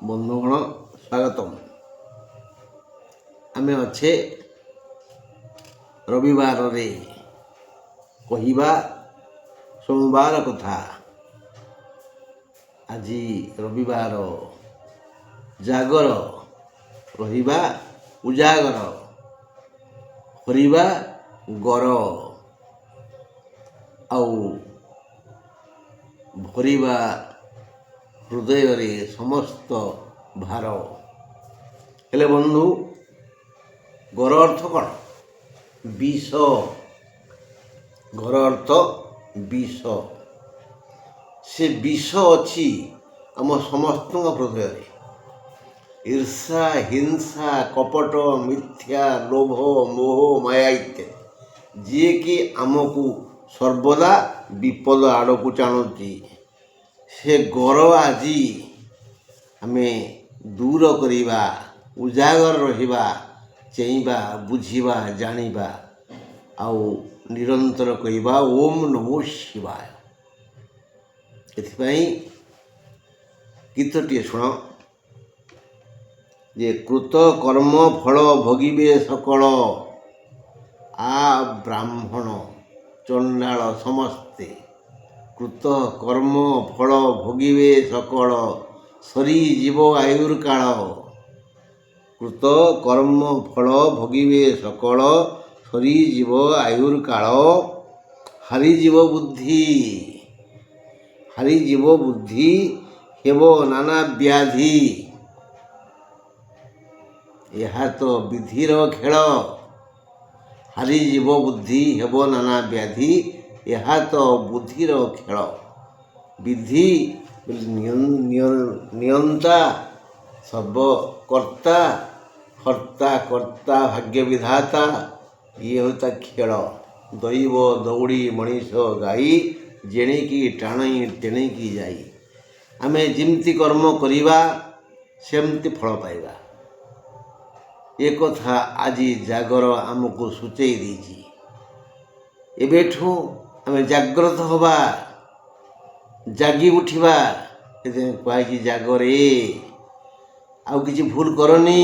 বন্ধুগণ স্বাগতম। ଆମେ ଅଛେ ରବିବାରରେ କହିବା ସୋମବାର କଥା। ଆଜି ରବିବାର, ଜାଗର ରହିବା ଉଜାଗର, ହରିବା ଗର, ଆଉ ଭରିବା ହୃଦୟରେ ସମସ୍ତ ଭାର। ହେଲେ ବନ୍ଧୁ, ଗର ଅର୍ଥ କ'ଣ? ବିଷ। ଗର ଅର୍ଥ ବିଷ। ସେ ବିଷ ଅଛି ଆମ ସମସ୍ତଙ୍କ ହୃଦୟରେ। ଈର୍ଷା, ହିଂସା, କପଟ, ମିଥ୍ୟା, ଲୋଭ, ମୋହ, ମାୟା ଇତ୍ୟାଦି, ଯିଏକି ଆମକୁ ସର୍ବଦା ବିପଦ ଆଡ଼କୁ ଟାଣୁଛି। ସେ ଗର ଆଜି ଆମେ ଦୂର କରିବା, ଉଜାଗର ରହିବା, ଚେଇଁବା, ବୁଝିବା, ଜାଣିବା, ଆଉ ନିରନ୍ତର କହିବା ଓମ୍ ନମୋ ଶିବାୟ। ଏଥିପାଇଁ ଗୀତଟିଏ ଶୁଣ ଯେ କୃତ କର୍ମ ଫଳ ଭୋଗିବେ ସକଳ, ଆ ବ୍ରାହ୍ମଣ ଚଣ୍ଡାଳ ସମସ୍ତେ। କୃତ କର୍ମ ଫଳ ଭୋଗିବେ ସକଳ, ସରିଯିବ ଆୟୁର୍ କାଳ। କୃତ କର୍ମ ଫଳ ଭୋଗିବେ ସକଳ, ସରିଯିବ ଆୟୁର୍ କାଳ। ହାରିଯିବ ବୁଦ୍ଧି, ହାରିଯିବ ବୁଦ୍ଧି, ହେବ ନାନା ବ୍ୟାଧି। ଏହା ତ ବିଧିର ଖେଳ। ହାରିଯିବ ବୁଦ୍ଧି, ହେବ ନାନା ବ୍ୟାଧି, ଏହା ତ ବୁଦ୍ଧିର ଖେଳ। ବିଧି ନିୟନ୍ତା, ସର୍ବକର୍ତ୍ତା, ହର୍ତ୍ତା କର୍ତ୍ତା, ଭାଗ୍ୟ ବିଧାତା, ଇଏ ହେଉଛି ତା ଖେଳ। ଦୈବ ଦୌଡ଼ି ମଣିଷ ଗାଇ, ଜେଣିକି ଟାଣଇ ଟେଣିକି ଯାଇ। ଆମେ ଯେମିତି କର୍ମ କରିବା ସେମିତି ଫଳ ପାଇବା। ଏ କଥା ଆଜି ଜାଗର ଆମକୁ ସୂଚେଇ ଦେଇଛି। ଏବେଠୁ ଆମେ ଜାଗ୍ରତ ହେବା, ଜାଗି ଉଠିବା। ସେଥିପାଇଁ କୁହାଯାଇଛି ଜାଗରେ। ଆଉ କିଛି ଭୁଲ କରନି।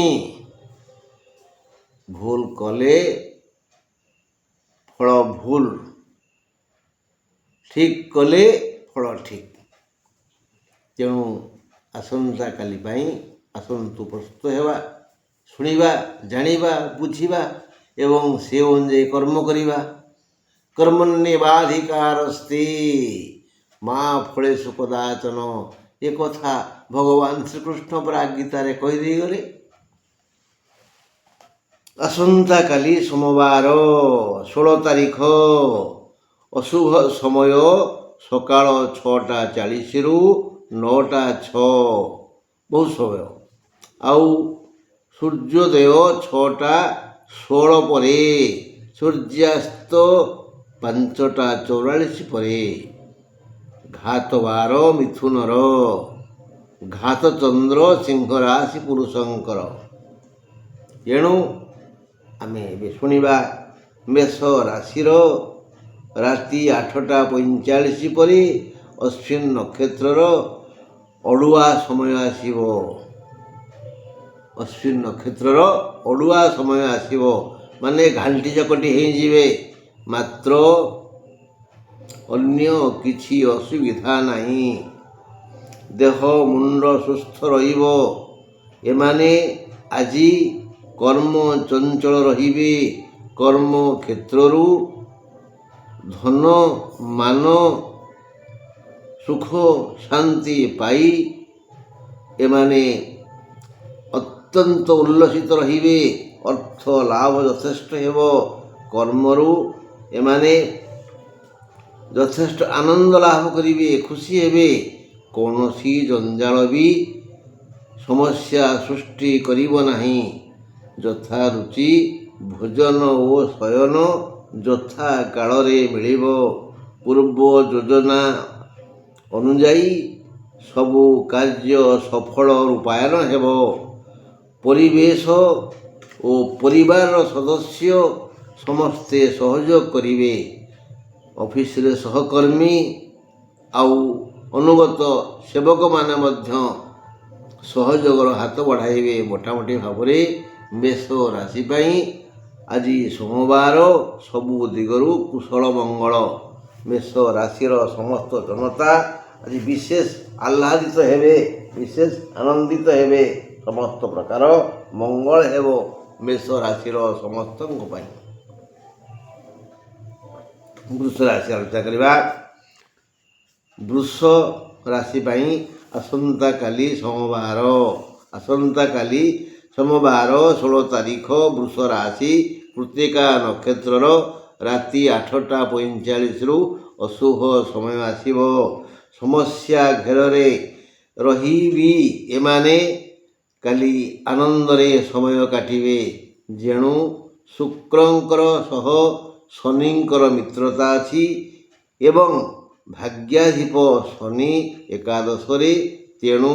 ଭୁଲ କଲେ ଫଳ ଭୁଲ, ଠିକ୍ କଲେ ଫଳ ଠିକ୍। ତେଣୁ ଆସନ୍ତାକାଲି ପାଇଁ ଆସନ୍ତୁ ପ୍ରସ୍ତୁତ ହେବା, ଶୁଣିବା, ଜାଣିବା, ବୁଝିବା ଏବଂ ସେ ଅନୁଯାୟୀ କର୍ମ କରିବା। କର୍ମଣ୍ୟେବାଧିକାରସ୍ତେ ମା ଫଳେଷୁ କଦାଚନ। ଏ କଥା ଭଗବାନ ଶ୍ରୀକୃଷ୍ଣ ପରା ଗୀତାରେ କହିଦେଇଗଲେ। ଆସନ୍ତାକାଲି ସୋମବାର 16 ତାରିଖ, ଅଶୁଭ ସମୟ ସକାଳ 6:40ରୁ 9:06, ବହୁତ ସମୟ। ଆଉ ସୂର୍ଯ୍ୟୋଦୟ 6:16 ପରେ, ସୂର୍ଯ୍ୟାସ୍ତ 5:44 ପରେ। ଘାତ ବାର ମିଥୁନର, ଘାତ ଚନ୍ଦ୍ର ସିଂହ ରାଶି ପୁରୁଷଙ୍କର। ଏଣୁ ଆମେ ଏବେ ଶୁଣିବା ମେଷ ରାଶିର ରାତି 8:45 ପରେ ଅଶ୍ୱିନ ନକ୍ଷତ୍ରର ଅଡ଼ୁଆ ସମୟ ଆସିବ। ଅଶ୍ୱିନ ନକ୍ଷତ୍ରର ଅଡ଼ୁଆ ସମୟ ଆସିବ, ମାନେ ଘାଣ୍ଟି ଚକଟି ହେଇଯିବେ। ମାତ୍ର ଅନ୍ୟ କିଛି ଅସୁବିଧା ନାହିଁ। ଦେହ ମୁଣ୍ଡ ସୁସ୍ଥ ରହିବ। ଏମାନେ ଆଜି କର୍ମ ଚଞ୍ଚଳ ରହିବେ। କର୍ମ କ୍ଷେତ୍ରରୁ ଧନ ମାନ ସୁଖ ଶାନ୍ତି ପାଇ ଏମାନେ ଅତ୍ୟନ୍ତ ଉଲ୍ଲସିତ ରହିବେ। ଅର୍ଥ ଲାଭ ଯଥେଷ୍ଟ ହେବ। କର୍ମରୁ ଏମାନେ ଯଥେଷ୍ଟ ଆନନ୍ଦ ଲାଭ କରିବେ, ଖୁସି ହେବେ। କୌଣସି ଜଞ୍ଜାଳ ବି ସମସ୍ୟା ସୃଷ୍ଟି କରିବ ନାହିଁ। ଯଥା ରୁଚି ଭୋଜନ ଓ ଶୟନ ଯଥା କାଳରେ ମିଳିବ। ପୂର୍ବ ଯୋଜନା ଅନୁଯାୟୀ ସବୁ କାର୍ଯ୍ୟ ସଫଳ ରୂପାୟନ ହେବ। ପରିବେଶ ଓ ପରିବାରର ସଦସ୍ୟ ସମସ୍ତେ ସହଯୋଗ କରିବେ। ଅଫିସରେ ସହକର୍ମୀ ଆଉ ଅନୁଗତ ସେବକମାନେ ମଧ୍ୟ ସହଯୋଗର ହାତ ବଢ଼ାଇବେ। ମୋଟାମୋଟି ଭାବରେ ମେଷ ରାଶି ପାଇଁ ଆଜି ସୋମବାର ସବୁ ଦିଗରୁ କୁଶଳ ମଙ୍ଗଳ। ମେଷ ରାଶିର ସମସ୍ତ ଜନତା ଆଜି ବିଶେଷ ଆହ୍ଲାଦିତ ହେବେ, ବିଶେଷ ଆନନ୍ଦିତ ହେବେ। ସମସ୍ତ ପ୍ରକାର ମଙ୍ଗଳ ହେବ ମେଷ ରାଶିର ସମସ୍ତଙ୍କ ପାଇଁ। ବୃଷ ରାଶି ଆଲୋଚନା କରିବା। ବୃଷ ରାଶି ପାଇଁ ଆସନ୍ତାକାଲି ସୋମବାର 16 ତାରିଖ ବୃଷ ରାଶି କୃତ୍ତିକା ନକ୍ଷତ୍ରର ରାତି 8ଟା 45ରୁ ଅଶୁଭ ସମୟ ଆସିବ। ସମସ୍ୟା ଘେରରେ ରହିବି ଏମାନେ କାଲି ଆନନ୍ଦରେ ସମୟ କାଟିବେ। ଯେଣୁ ଶୁକ୍ରଙ୍କର ସହ ଶନିଙ୍କର ମିତ୍ରତା ଅଛି ଏବଂ ଭାଗ୍ୟାଧିପ ଶନି ଏକାଦଶରେ। ତେଣୁ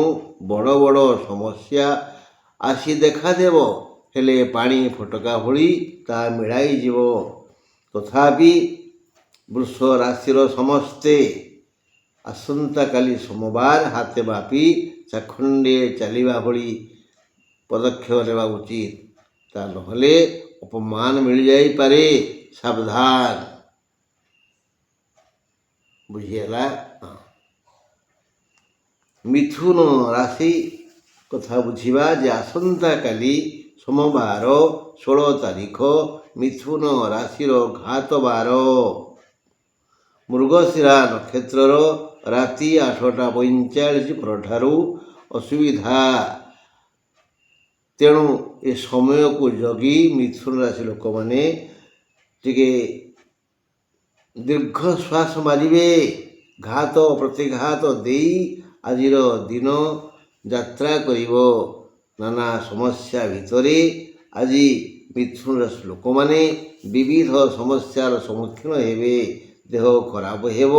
ବଡ଼ ବଡ଼ ସମସ୍ୟା ଆସି ଦେଖାଦେବ, ହେଲେ ପାଣି ଫୋଟକା ଭଳି ତାହା ମିଳାଇଯିବ। ତଥାପି ବୃଷ ରାଶିର ସମସ୍ତେ ଆସନ୍ତାକାଲି ସୋମବାର ହାତେ ମାପି ଚାଖଣ୍ଡେ ଚାଲିବା ଭଳି ପଦକ୍ଷେପ ନେବା ଉଚିତ। ତା ନହେଲେ ଅପମାନ ମିଳିଯାଇପାରେ, ସାବଧାନ। ବୁଝିହେଲା? ମିଥୁନ ରାଶି କଥା ବୁଝିବା ଯେ ଆସନ୍ତାକାଲି ସୋମବାର 16 ତାରିଖ ମିଥୁନ ରାଶିର ଘାତବାର। ମୃଗଶିରା ନକ୍ଷତ୍ରର ରାତି 8ଟା 45 ପରଠାରୁ ଅସୁବିଧା। ତେଣୁ ଏ ସମୟକୁ ଜଗି ମିଥୁନ ରାଶି ଲୋକମାନେ ଟିକେ ଦୀର୍ଘଶ୍ୱାସ ମାରିବେ। ଘାତ ପ୍ରତିଘାତ ଦେଇ ଆଜିର ଦିନ ଯାତ୍ରା କରିବ। ନାନା ସମସ୍ୟା ଭିତରେ ଆଜି ମିଥୁନ ରାଶି ଲୋକମାନେ ବିବିଧ ସମସ୍ୟାର ସମ୍ମୁଖୀନ ହେବେ। ଦେହ ଖରାପ ହେବ,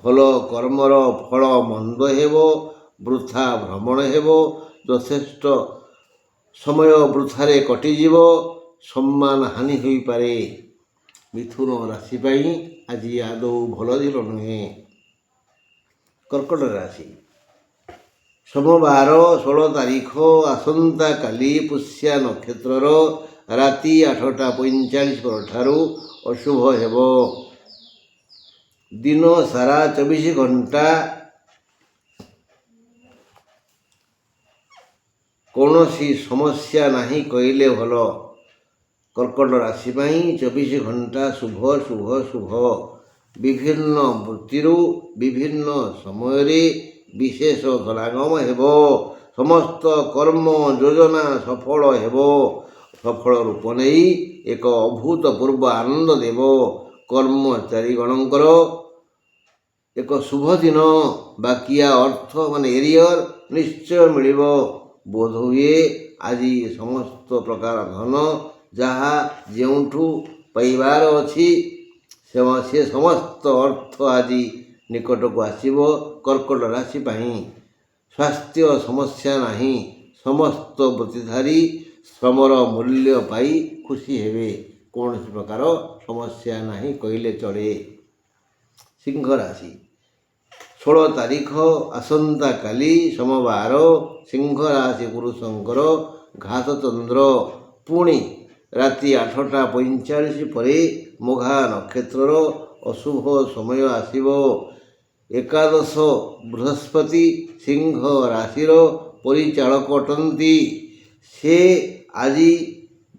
ଭଲ କର୍ମର ଫଳ ମନ୍ଦ ହେବ, ବୃଥା ଭ୍ରମଣ ହେବ, ଯଥେଷ୍ଟ ସମୟ ବୃଥାରେ କଟିଯିବ, ସମ୍ମାନ ହାନି ହୋଇପାରେ। ମିଥୁନ ରାଶି ପାଇଁ ଆଜି ଆଦୌ ଭଲ ଦିନ ନୁହେଁ। କର୍କଟ ରାଶି ସୋମବାର 16 ତାରିଖ ଆସନ୍ତାକାଲି ପୁଷ୍ୟା ନକ୍ଷତ୍ରର ରାତି 8ଟା 45 ପରଠାରୁ ଅଶୁଭ ହେବ। ଦିନ ସାରା 24 ଘଣ୍ଟା କୌଣସି ସମସ୍ୟା ନାହିଁ କହିଲେ ଭଲ। କର୍କଟ ରାଶି ପାଇଁ 24 ଘଣ୍ଟା ଶୁଭ ଶୁଭ ଶୁଭ। ବିଭିନ୍ନ ବୃତ୍ତିରୁ ବିଭିନ୍ନ ସମୟରେ ବିଶେଷ ଧନାଗମ ହେବ। ସମସ୍ତ କର୍ମ ଯୋଜନା ସଫଳ ହେବ। ସଫଳ ରୂପ ନେଇ ଏକ ଅଭୂତପୂର୍ବ ଆନନ୍ଦ ଦେବ। କର୍ମଚାରୀଗଣଙ୍କର ଏକ ଶୁଭ ଦିନ। ବାକିଆ ଅର୍ଥ ଏରିୟର ନିଶ୍ଚୟ ମିଳିବ। ବୋଧହୁଏ ଆଜି ସମସ୍ତ ପ୍ରକାର ଧନ ଯାହା ଯେଉଁଠୁ ପାଇବାର ଅଛି ସେ ସମସ୍ତ ଅର୍ଥ ଆଜି ନିକଟକୁ ଆସିବ। କର୍କଟ ରାଶି ପାଇଁ ସ୍ୱାସ୍ଥ୍ୟ ସମସ୍ୟା ନାହିଁ। ସମସ୍ତ ବୃତ୍ତିଧାରୀ ଶ୍ରମର ମୂଲ୍ୟ ପାଇ ଖୁସି ହେବେ। କୌଣସି ପ୍ରକାର ସମସ୍ୟା ନାହିଁ କହିଲେ ଚଳେ। ସିଂହ ରାଶି 16 ତାରିଖ ଆସନ୍ତାକାଲି ସୋମବାର ସିଂହ ରାଶି ପୁରୁଷଙ୍କର ଘାତଚନ୍ଦ୍ର। ପୁଣି ରାତି 8ଟା 45 ପରେ ମଘା ନକ୍ଷତ୍ରର ଅଶୁଭ ସମୟ ଆସିବ। ଏକାଦଶ ବୃହସ୍ପତି ସିଂହ ରାଶିର ପରିଚାଳକ ଅଟନ୍ତି। ସେ ଆଜି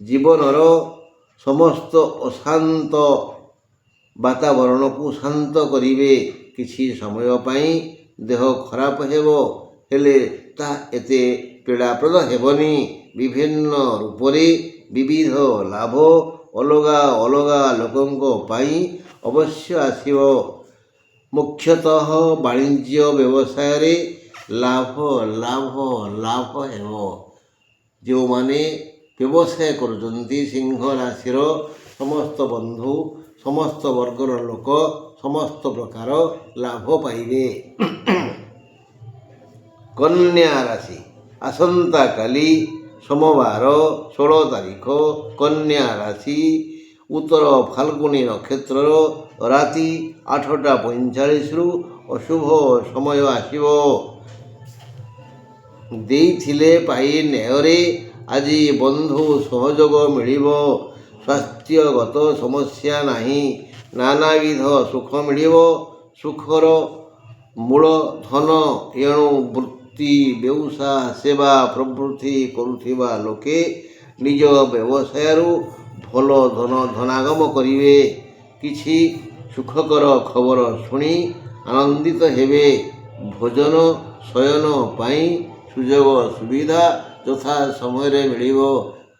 ଜୀବନର ସମସ୍ତ ଅଶାନ୍ତ ବାତାବରଣକୁ ଶାନ୍ତ କରିବେ। କିଛି ସମୟ ପାଇଁ ଦେହ ଖରାପ ହେବ, ହେଲେ ତାହା ଏତେ ପୀଡ଼ାପ୍ରଦ ହେବନି। ବିଭିନ୍ନ ରୂପରେ ବିବିଧ ଲାଭ ଅଲଗା ଅଲଗା ଲୋକଙ୍କ ପାଇଁ ଅବଶ୍ୟ ଆସିବ। ମୁଖ୍ୟତଃ ବାଣିଜ୍ୟ ବ୍ୟବସାୟରେ ଲାଭ ଲାଭ ଲାଭ ହେବ। ଯେଉଁମାନେ ବ୍ୟବସାୟ କରୁଛନ୍ତି ସିଂହ ରାଶିର ସମସ୍ତ ବନ୍ଧୁ, ସମସ୍ତ ବର୍ଗର ଲୋକ ସମସ୍ତ ପ୍ରକାର ଲାଭ ପାଇବେ। କନ୍ୟା ରାଶି ଆସନ୍ତାକାଲି ସୋମବାର 16 ତାରିଖ କନ୍ୟା ରାଶି ଉତ୍ତର ଫାଲ୍ଗୁନୀ ନକ୍ଷତ୍ରର ରାତି 8ଟା 45ରୁ ଅଶୁଭ ସମୟ ଆସିବ। ଦେଇଥିଲେ ପାଇ ନ୍ୟାୟରେ ଆଜି ବନ୍ଧୁ ସହଯୋଗ ମିଳିବ। ସ୍ୱାସ୍ଥ୍ୟଗତ ସମସ୍ୟା ନାହିଁ, ନାନାବିଧ ସୁଖ ମିଳିବ। ସୁଖର ମୂଳ ଧନ, ଏଣୁ ବୃତ୍ତି ବ୍ୟବସାୟ ସେବା ପ୍ରଭୃତି କରୁଥିବା ଲୋକେ ନିଜ ବ୍ୟବସାୟରୁ ଭଲ ଧନାଗମ କରିବେ। କିଛି ସୁଖକର ଖବର ଶୁଣି ଆନନ୍ଦିତ ହେବେ। ଭୋଜନ ଶୟନ ପାଇଁ ସୁଯୋଗ ସୁବିଧା ଯଥା ସମୟରେ ମିଳିବ।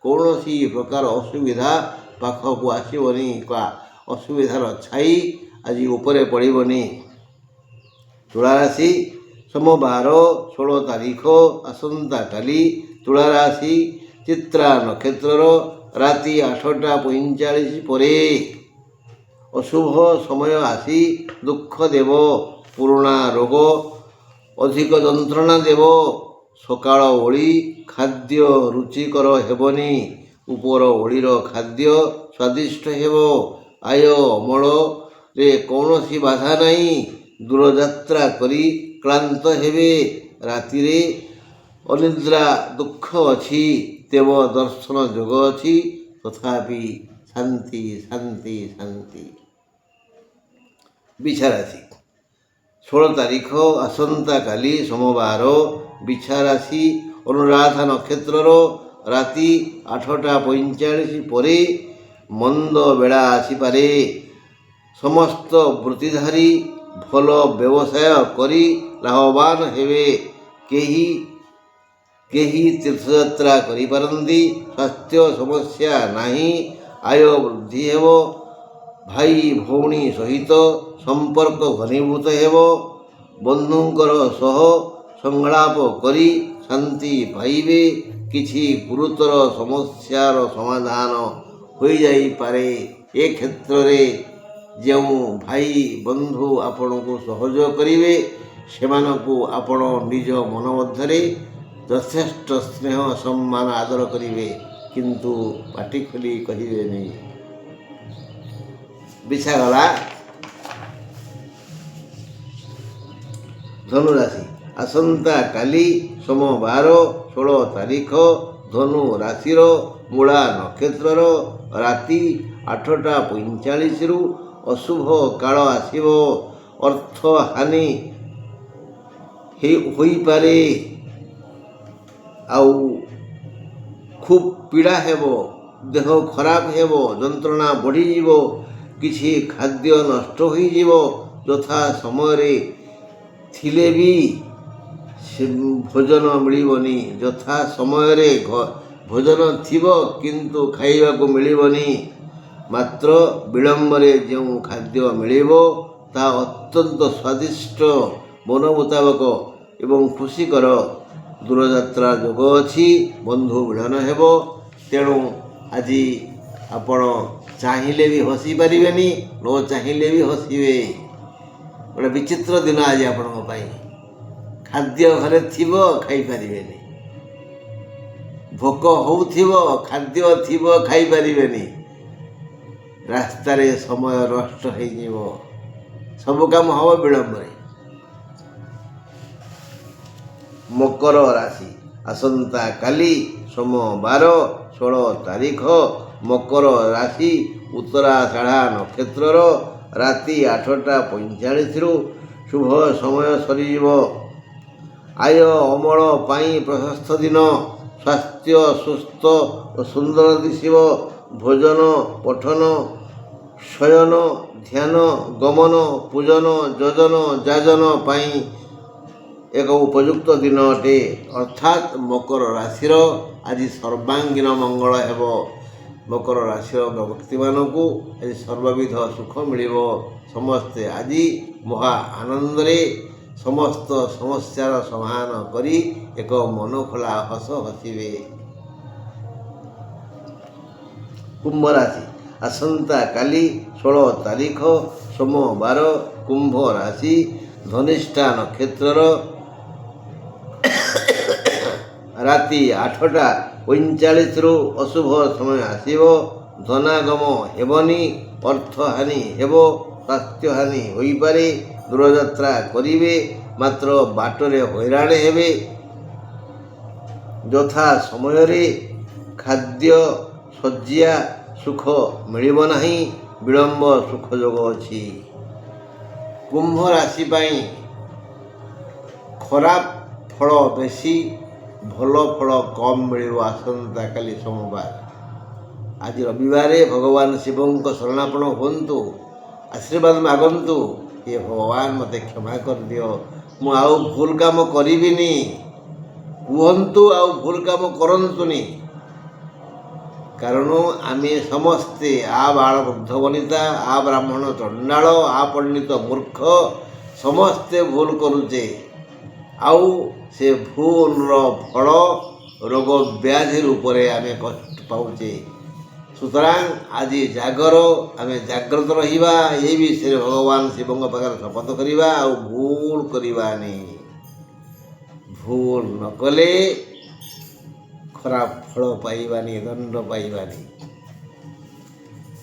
କୌଣସି ପ୍ରକାର ଅସୁବିଧା ପାଖକୁ ଆସିବନି ବା ଅସୁବିଧାର ଛାଇ ଆଜି ଉପରେ ପଡ଼ିବନି। ତୁଳାରାଶି ସୋମବାର 16 ତାରିଖ ଆସନ୍ତାକାଲି ତୁଳାରାଶି ଚିତ୍ରା ନକ୍ଷତ୍ରର ରାତି 8ଟା 45 ପରେ ଅଶୁଭ ସମୟ ଆସି ଦୁଃଖ ଦେବ। ପୁରୁଣା ରୋଗ ଅଧିକ ଯନ୍ତ୍ରଣା ଦେବ। ସକାଳ ଓଳି ଖାଦ୍ୟ ରୁଚିକର ହେବନି। ଉପର ଓଳିର ଖାଦ୍ୟ ସ୍ୱାଦିଷ୍ଟ ହେବ। ଆୟ ଅମଳରେ କୌଣସି ବାଧା ନାହିଁ। ଦୂରଯାତ୍ରା କରି କ୍ଳାନ୍ତ ହେବେ। ରାତିରେ ଅନିଦ୍ରା ଦୁଃଖ ଅଛି। ଦେବ ଦର୍ଶନ ଯୋଗ ଅଛି। ତଥାପି ଶାନ୍ତି ଶାନ୍ତି ଶାନ୍ତି। ବିଛାରାଶି 16 ତାରିଖ ଆସନ୍ତାକାଲି ସୋମବାର ବିଛାରାଶି ଅନୁରାଧା ନକ୍ଷତ୍ରର ରାତି 8ଟା 45 ପରେ ମନ୍ଦ ବେଳା ଆସିପାରେ। ସମସ୍ତ ବୃତ୍ତିଧାରୀ ଭଲ ବ୍ୟବସାୟ କରି ଲାଭବାନ ହେବେ। କେହି କେହି ତୀର୍ଥଯାତ୍ରା କରିପାରନ୍ତି। ସ୍ୱାସ୍ଥ୍ୟ ସମସ୍ୟା ନାହିଁ। ଆୟ ବୃଦ୍ଧି ହେବ। ଭାଇ ଭଉଣୀ ସହିତ ସମ୍ପର୍କ ଘନୀଭୂତ ହେବ। ବନ୍ଧୁଙ୍କର ସହ ସଂଳାପ କରି ଶାନ୍ତି ପାଇବେ। କିଛି ଗୁରୁତର ସମସ୍ୟାର ସମାଧାନ ହୋଇଯାଇପାରେ। ଏ କ୍ଷେତ୍ରରେ ଯେଉଁ ଭାଇ ବନ୍ଧୁ ଆପଣଙ୍କୁ ସହଯୋଗ କରିବେ ସେମାନଙ୍କୁ ଆପଣ ନିଜ ମନ ମଧ୍ୟରେ ଯଥେଷ୍ଟ ସ୍ନେହ ସମ୍ମାନ ଆଦର କରିବେ, କିନ୍ତୁ ପାଟି ଖୋଲି କହିବେନି। ବିଛାଗଲା ଧନୁରାଶି ଆସନ୍ତାକାଲି ସୋମବାର 16 ତାରିଖ ଧନୁ ରାଶିର ମୂଳା ନକ୍ଷତ୍ରର ରାତି 8ଟା 45ରୁ ଅଶୁଭ କାଳ ଆସିବ। ଅର୍ଥ ହାନି ହୋଇପାରେ। ଆଉ ଖୁବ୍ ପୀଡ଼ା ହେବ। ଦେହ ଖରାପ ହେବ। ଯନ୍ତ୍ରଣା ବଢ଼ିଯିବ। କିଛି ଖାଦ୍ୟ ନଷ୍ଟ ହୋଇଯିବ। ଯଥା ସମୟରେ ଥିଲେ ବି ଭୋଜନ ମିଳିବନି। ଯଥା ସମୟରେ ଭୋଜନ ଥିବ କିନ୍ତୁ ଖାଇବାକୁ ମିଳିବନି। ମାତ୍ର ବିଳମ୍ବରେ ଯେଉଁ ଖାଦ୍ୟ ମିଳିବ ତାହା ଅତ୍ୟନ୍ତ ସ୍ୱାଦିଷ୍ଟ, ମନ ମୁତାବକ ଏବଂ ଖୁସିକର। ଦୂରଯାତ୍ରା ଯୋଗ ଅଛି। ବନ୍ଧୁ ମିଳନ ହେବ। ତେଣୁ ଆଜି ଆପଣ ଚାହିଁଲେ ବି ହସି ପାରିବେନି, ନ ଚାହିଁଲେ ବି ହସିବେ। ଗୋଟେ ବିଚିତ୍ର ଦିନ ଆଜି ଆପଣଙ୍କ ପାଇଁ। ଖାଦ୍ୟ ଘରେ ଥିବ, ଖାଇପାରିବେନି। ଭୋକ ହେଉଥିବ, ଖାଦ୍ୟ ଥିବ, ଖାଇପାରିବେନି। ରାସ୍ତାରେ ସମୟ ନଷ୍ଟ ହୋଇଯିବ। ସବୁ କାମ ହେବ ବିଳମ୍ବରେ। ମକର ରାଶି ଆସନ୍ତାକାଲି ସୋମବାର 16 ତାରିଖ ମକର ରାଶି ଉତ୍ତରାଷାଢ଼ା ନକ୍ଷତ୍ରର ରାତି 8ଟା 45ରୁ ଶୁଭ ସମୟ ସରିଯିବ। ଆୟ ଅମଳ ପାଇଁ ପ୍ରଶସ୍ତ ଦିନ। ସ୍ୱାସ୍ଥ୍ୟ ସୁସ୍ଥ ଓ ସୁନ୍ଦର ଦିଶିବ। ଭୋଜନ ପଠନ ଶୟନ ଧ୍ୟାନ ଗମନ ପୂଜନ ଯୋଜନ ଯାଜନ ପାଇଁ ଏକ ଉପଯୁକ୍ତ ଦିନ ଅଟେ। ଅର୍ଥାତ୍ ମକର ରାଶିର ଆଜି ସର୍ବାଙ୍ଗୀନ ମଙ୍ଗଳ ହେବ। ମକର ରାଶିର ବ୍ୟକ୍ତିମାନଙ୍କୁ ଆଜି ସର୍ବବିଧ ସୁଖ ମିଳିବ। ସମସ୍ତେ ଆଜି ମହା ଆନନ୍ଦରେ ସମସ୍ତ ସମସ୍ୟାର ସମାଧାନ କରି ଏକ ମନଖୋଲା ହସ ହସିବେ। କୁମ୍ଭ ରାଶି ଆସନ୍ତାକାଲି 16 ତାରିଖ ସୋମବାର କୁମ୍ଭ ରାଶି ଧନିଷ୍ଠା ନକ୍ଷତ୍ରର ରାତି 8ଟା 45ରୁ ଅଶୁଭ ସମୟ ଆସିବ। ଧନାଗମ ହେବନି। ଅର୍ଥହାନି ହେବ। ସ୍ୱାସ୍ଥ୍ୟହାନି ହୋଇପାରେ। ଦୂରଯାତ୍ରା କରିବେ, ମାତ୍ର ବାଟରେ ହଇରାଣ ହେବେ। ଯଥା ସମୟରେ ଖାଦ୍ୟ ଶଯ୍ୟା ସୁଖ ମିଳିବ ନାହିଁ, ବିଳମ୍ବ ସୁଖ ଯୋଗ ଅଛି। କୁମ୍ଭ ରାଶି ପାଇଁ ଖରାପ ଫଳ ବେଶୀ, ଭଲ ଫଳ କମ୍ ମିଳିବ। ଆସନ୍ତାକାଲି ସୋମବାର। ଆଜି ରବିବାରେ ଭଗବାନ ଶିବଙ୍କ ଶରଣାପନ୍ନ ହୁଅନ୍ତୁ, ଆଶୀର୍ବାଦ ମାଗନ୍ତୁ। ହେ ଭଗବାନ, ମୋତେ କ୍ଷମା କରିଦିଅ, ମୁଁ ଆଉ ଭୁଲ କାମ କରିବିନି। କୁହନ୍ତୁ ଆଉ ଭୁଲ କାମ କରନ୍ତୁନି। କାରଣ ଆମେ ସମସ୍ତେ ଆ ବାଳ ବୃଦ୍ଧ ବନିତା, ଆ ବ୍ରାହ୍ମଣ ଚଣ୍ଡାଳ, ଆ ପଣ୍ଡିତ ମୂର୍ଖ, ସମସ୍ତେ ଭୁଲ କରୁଛେ। ଆଉ ସେ ଭୁଲର ଫଳ ରୋଗ ବ୍ୟାଧି ରୂପରେ ଆମେ କଷ୍ଟ ପାଉଛେ। ସୁତରାଂ ଆଜି ଜାଗର, ଆମେ ଜାଗ୍ରତ ରହିବା। ଏ ବିଷୟରେ ଭଗବାନ ଶିବଙ୍କ ପାଖରେ ଶପଥ କରିବା, ଆଉ ଭୁଲ କରିବାନି। ଭୁଲ ନ କଲେ ଖରାପ ଫଳ ପାଇବାନି, ଦଣ୍ଡ ପାଇବାନି।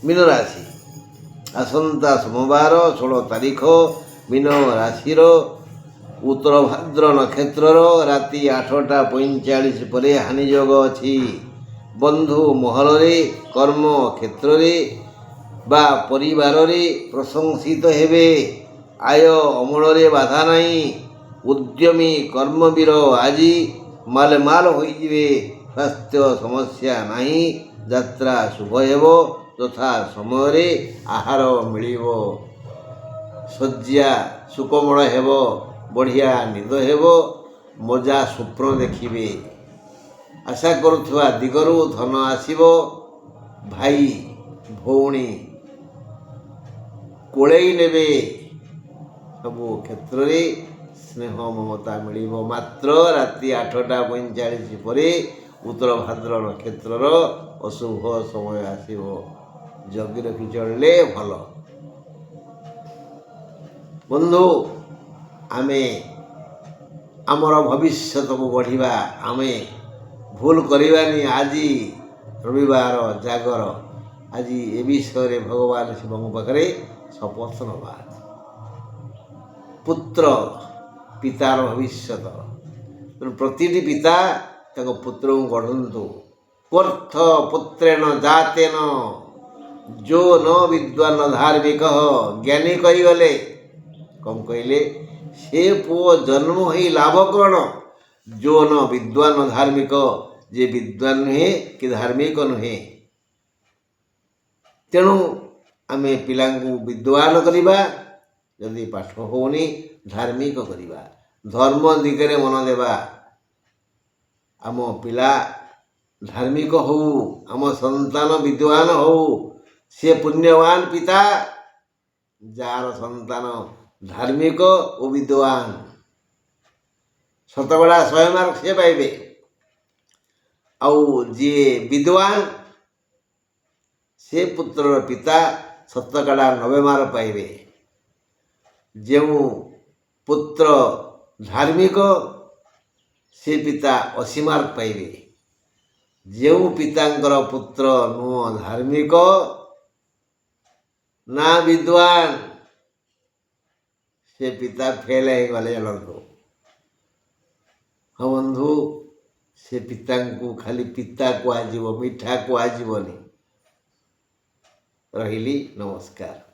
ମୀନ ରାଶି। ଆସନ୍ତା ସୋମବାର 16 ତାରିଖ ମୀନ ରାଶିର ଉତ୍ତର ଭାଦ୍ର ନକ୍ଷତ୍ରର ରାତି 8ଟା 45 ପରେ ହାନି ଯୋଗ ଅଛି। ବନ୍ଧୁ ମହଲରେ, କର୍ମ କ୍ଷେତ୍ରରେ ବା ପରିବାରରେ ପ୍ରଶଂସିତ ହେବେ। ଆୟ ଅମଳରେ ବାଧା ନାହିଁ। ଉଦ୍ୟମୀ କର୍ମବୀର ଆଜି ମାଲମାଲ ହୋଇଯିବେ। ସ୍ୱାସ୍ଥ୍ୟ ସମସ୍ୟା ନାହିଁ। ଯାତ୍ରା ଶୁଭ ହେବ। ଯଥା ସମୟରେ ଆହାର ମିଳିବ। ଶଯ୍ୟା ସୁକୋମଳ ହେବ। ବଢ଼ିଆ ନିଦ ହେବ। ମଜା ସ୍ୱପ୍ନ ଦେଖିବେ। ଆଶା କରୁଥିବା ଦିଗରୁ ଧନ ଆସିବ। ଭାଇ ଭଉଣୀ କୋଳେଇ ନେବେ। ସବୁ କ୍ଷେତ୍ରରେ ସ୍ନେହ ମମତା ମିଳିବ। ମାତ୍ର ରାତି 8ଟା 45 ପରେ ଉତ୍ତର ଭାଦ୍ର ନକ୍ଷତ୍ରର ଅଶୁଭ ସମୟ ଆସିବ। ଜଗି ରଖି ଚଳିଲେ ଭଲ। ବନ୍ଧୁ, ଆମେ ଆମର ଭବିଷ୍ୟତକୁ ଗଢ଼ିବା। ଆମେ ଭୁଲ କରିବାନି। ଆଜି ରବିବାର, ଜାଗର। ଆଜି ଏ ବିଷୟରେ ଭଗବାନ ଶିବଙ୍କ ପାଖରେ ଶପଥ ନେବା। ପୁତ୍ର ପିତାର ଭବିଷ୍ୟତ। ପ୍ରତିଟି ପିତା ତାଙ୍କ ପୁତ୍ରଙ୍କୁ ଗଢ଼ନ୍ତୁ। କୋର୍ଥ ପୁତ୍ରେଣ ଜାତେନ ଯୋ ନ ବିଦ୍ୱାନ ଧାର୍ମିକ। ଜ୍ଞାନୀ କହିଗଲେ, କ'ଣ କହିଲେ? ସେ ପୁଅ ଜନ୍ମ ହୋଇ ଲାଭ କ'ଣ? ଯୋ ନ ବିଦ୍ୱାନ ଧାର୍ମିକ, ଯେ ବିଦ୍ୱାନ ନୁହେଁ କି ଧାର୍ମିକ ନୁହେଁ। ତେଣୁ ଆମେ ପିଲାଙ୍କୁ ବିଦ୍ୱାନ କରିବା। ଯଦି ପାଠ ହେଉନି, ଧାର୍ମିକ କରିବା। ଧର୍ମ ଦିଗରେ ମନ ଦେବା। ଆମ ପିଲା ଧାର୍ମିକ ହଉ, ଆମ ସନ୍ତାନ ବିଦ୍ୱାନ ହଉ। ସେ ପୁଣ୍ୟବାନ ପିତା ଯାହାର ସନ୍ତାନ ଧାର୍ମିକ ଓ ବିଦ୍ୱାନ। ଶତକଡ଼ା 100 ମାର୍କ ସେ ପାଇବେ। ଆଉ ଯିଏ ବିଦ୍ୱାନ, ସେ ପୁତ୍ରର ପିତା ଶତକଡ଼ା 90 ମାର୍କ ପାଇବେ। ଯେଉଁ ପୁତ୍ର ଧାର୍ମିକ, ସେ ପିତା 80 ମାର୍କ ପାଇବେ। ଯେଉଁ ପିତାଙ୍କର ପୁତ୍ର ନୁହଁ ଧାର୍ମିକ ନା ବିଦ୍ୱାନ, ସେ ପିତା ଫେଲ ହେଇଗଲେ ଜାଣନ୍ତୁ। ହଁ ବନ୍ଧୁ, ସେ ପିତାଙ୍କୁ ଖାଲି ପିତା କୁହାଯିବ, ମିଠା କୁହାଯିବନି। ରହିଲି, ନମସ୍କାର।